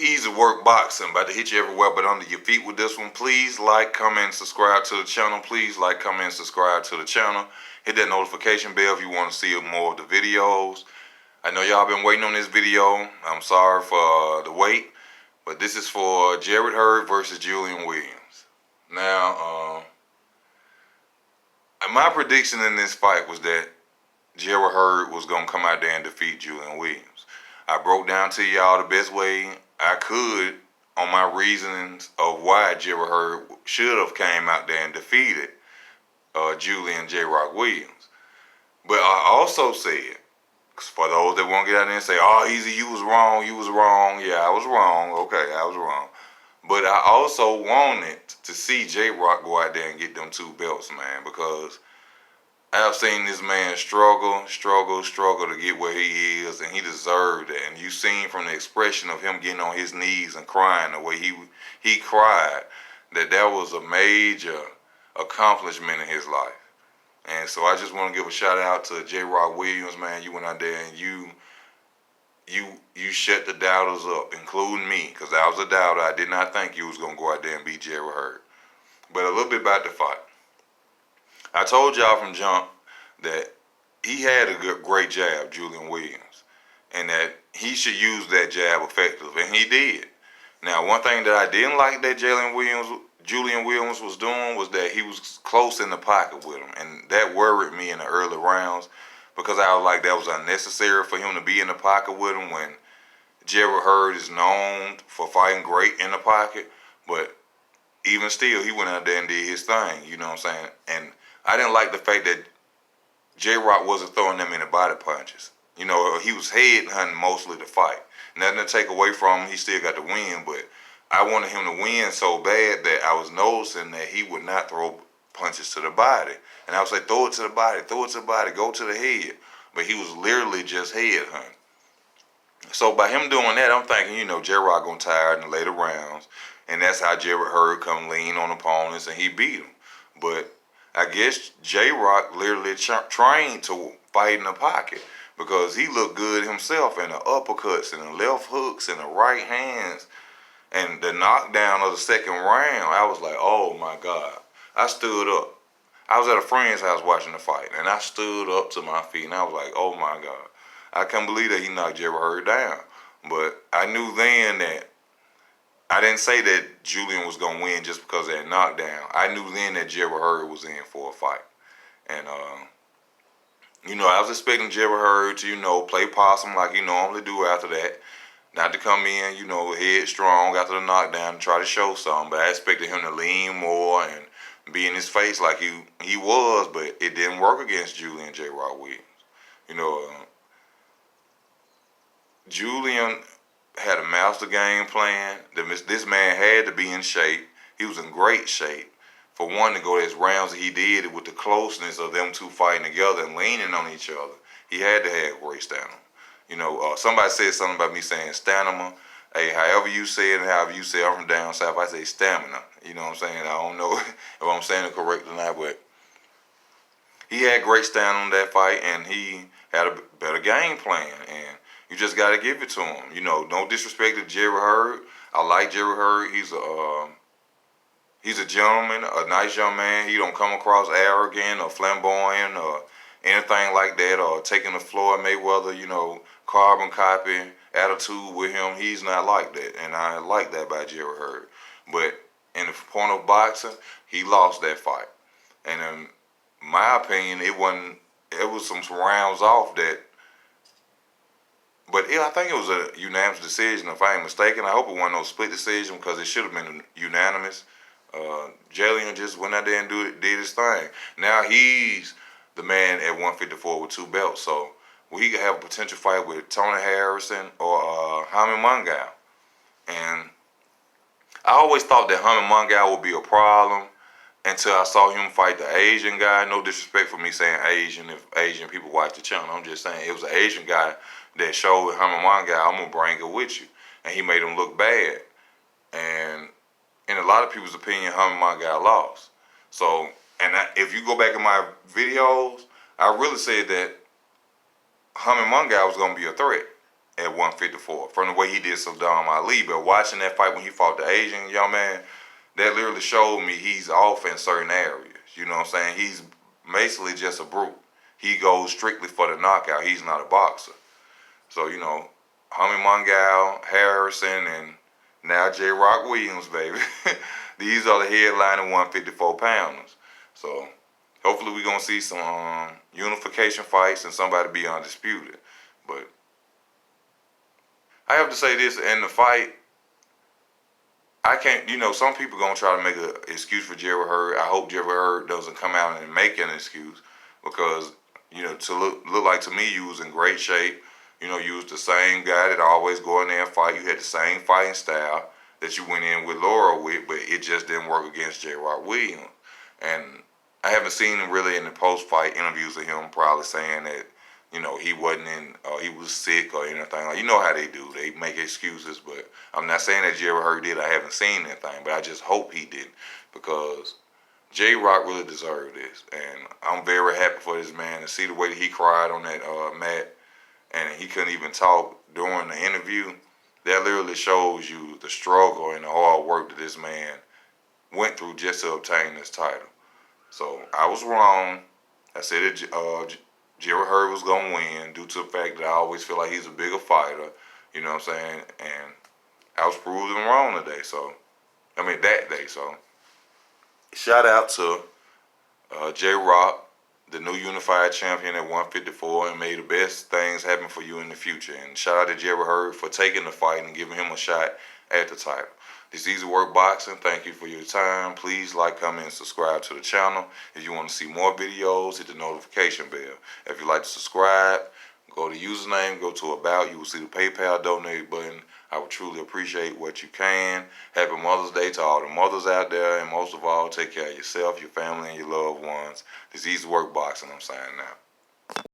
easy work boxing. About to hit you everywhere but under your feet with this one. Please like, comment, and subscribe to the channel. Please like, comment, and subscribe to the channel. Hit that notification bell if you want to see more of the videos. I know y'all been waiting on this video. I'm sorry for the wait. But this is for Jarret Hurd versus Julian Williams. Now, my prediction in this fight was that Jarret Hurd was going to come out there and defeat Julian Williams. I broke down to y'all the best way I could on my reasonings of why Jarret Hurd should have came out there and defeated Julian J. Rock Williams. But I also said, for those that won't get out there and say, oh, Easy, you was wrong. Yeah, I was wrong. Okay, I was wrong. But I also wanted to see J. Rock go out there and get them 2 belts, man, because I've seen this man struggle to get where he is, and he deserved it. And you seen from the expression of him getting on his knees and crying the way he cried, that was a major accomplishment in his life. And so I just want to give a shout out to J. Rock Williams, man. You went out there and you shut the doubters up, including me, because I was a doubter. I did not think you was going to go out there and beat Jarret Hurd. But a little bit about the fight. I told y'all from jump that he had a great jab, Julian Williams, and that he should use that jab effectively, and he did. Now, one thing that I didn't like that Julian Williams was doing was that he was close in the pocket with him, and that worried me in the early rounds because I was like that was unnecessary for him to be in the pocket with him when Jarret Hurd is known for fighting great in the pocket, but even still, he went out there and did his thing, you know what I'm saying? And I didn't like the fact that J-Rock wasn't throwing them any body punches. You know, he was head hunting mostly the fight. Nothing to take away from him. He still got the win, but I wanted him to win so bad that I was noticing that he would not throw punches to the body. And I would say, throw it to the body, go to the head. But he was literally just head hunting. So by him doing that, I'm thinking, you know, J-Rock gonna tire in the later rounds. And that's how Jarret Hurd come lean on opponents and he beat him. But I guess J-Rock literally trained to fight in the pocket because he looked good himself in the uppercuts and the left hooks and the right hands and the knockdown of the second round. I was like, oh my God. I stood up. I was at a friend's house watching the fight and I stood up to my feet and I was like, oh my God. I can't believe that he knocked Jarret Hurd down. But I knew then that I didn't say that Julian was going to win just because of that knockdown. I knew then that Jarret Hurd was in for a fight. And, you know, I was expecting Jarret Hurd to, you know, play possum like he normally do after that. Not to come in, you know, headstrong after the knockdown and try to show something. But I expected him to lean more and be in his face like he was. But it didn't work against Julian J. Rock Williams. You know, Julian had a master game plan. This man had to be in shape. He was in great shape. For one, to go as rounds as he did with the closeness of them 2 fighting together and leaning on each other, he had to have great stamina. You know, somebody said something about me saying stamina. Hey, however you say it and however you say it, I'm from down south, I say stamina. You know what I'm saying? I don't know if I'm saying it correct or not, but he had great stamina on that fight, and he had a better game plan, and you just got to give it to him. You know, no disrespect to Jarret Hurd. I like Jarret Hurd. He's a gentleman, a nice young man. He don't come across arrogant or flamboyant or anything like that, or taking the floor of Mayweather, you know, carbon copy attitude with him. He's not like that, and I like that by Jarret Hurd. But in the point of boxing, he lost that fight. And in my opinion, it was some rounds off that. But I think it was a unanimous decision, if I ain't mistaken. I hope it wasn't no split decision because it should have been unanimous. Julian just went out there and did his thing. Now he's the man at 154 with 2 belts. So he could have a potential fight with Tony Harrison or Jaime Munguia. And I always thought that Jaime Munguia would be a problem until I saw him fight the Asian guy. No disrespect for me saying Asian if Asian people watch the channel. I'm just saying it was an Asian guy that showed Jaime Munguia, I'm going to bring it with you. And he made him look bad. And in a lot of people's opinion, Jaime Munguia lost. So, and if you go back in my videos, I really said that Jaime Munguia was going to be a threat. at 154 from the way he did Saddam Ali. But watching that fight when he fought the Asian young man, that literally showed me he's off in certain areas. You know what I'm saying? He's basically just a brute. He goes strictly for the knockout. He's not a boxer. So, you know, Homie Mongal, Harrison, and now J. Rock Williams, baby. These are the headlining 154 pounders. So hopefully we're going to see some unification fights and somebody be undisputed. But I have to say this, in the fight, I can't, you know, some people going to try to make an excuse for Jarret Hurd. I hope Jarret Hurd doesn't come out and make an excuse because, you know, to look like to me you was in great shape. You know, you was the same guy that always go in there and fight. You had the same fighting style that you went in with Laura with, but it just didn't work against J. Rock Williams. And I haven't seen him really in the post-fight interviews of him probably saying that, you know, he wasn't in, he was sick or anything. Like, you know how they do. They make excuses, but I'm not saying that Jarret Hurd did. I haven't seen anything, but I just hope he didn't because J. Rock really deserved this. And I'm very happy for this man to see the way that he cried on that mat and he couldn't even talk during the interview. That literally shows you the struggle and the hard work that this man went through just to obtain this title. So I was wrong. I said that Jarret Hurd was going to win due to the fact that I always feel like he's a bigger fighter. You know what I'm saying? And I was proven wrong today. So, I mean, that day. So, shout out to J. Rock, the new unified champion at 154, and may the best things happen for you in the future. And shout out to Jarret Hurd for taking the fight and giving him a shot at the title. This is Easy Work Boxing. Thank you for your time. Please like, comment, and subscribe to the channel. If you want to see more videos, hit the notification bell. If you'd like to subscribe, go to username, go to About. You will see the PayPal donate button. I would truly appreciate what you can. Happy Mother's Day to all the mothers out there. And most of all, take care of yourself, your family, and your loved ones. This is Easy Work Boxing. I'm signing out.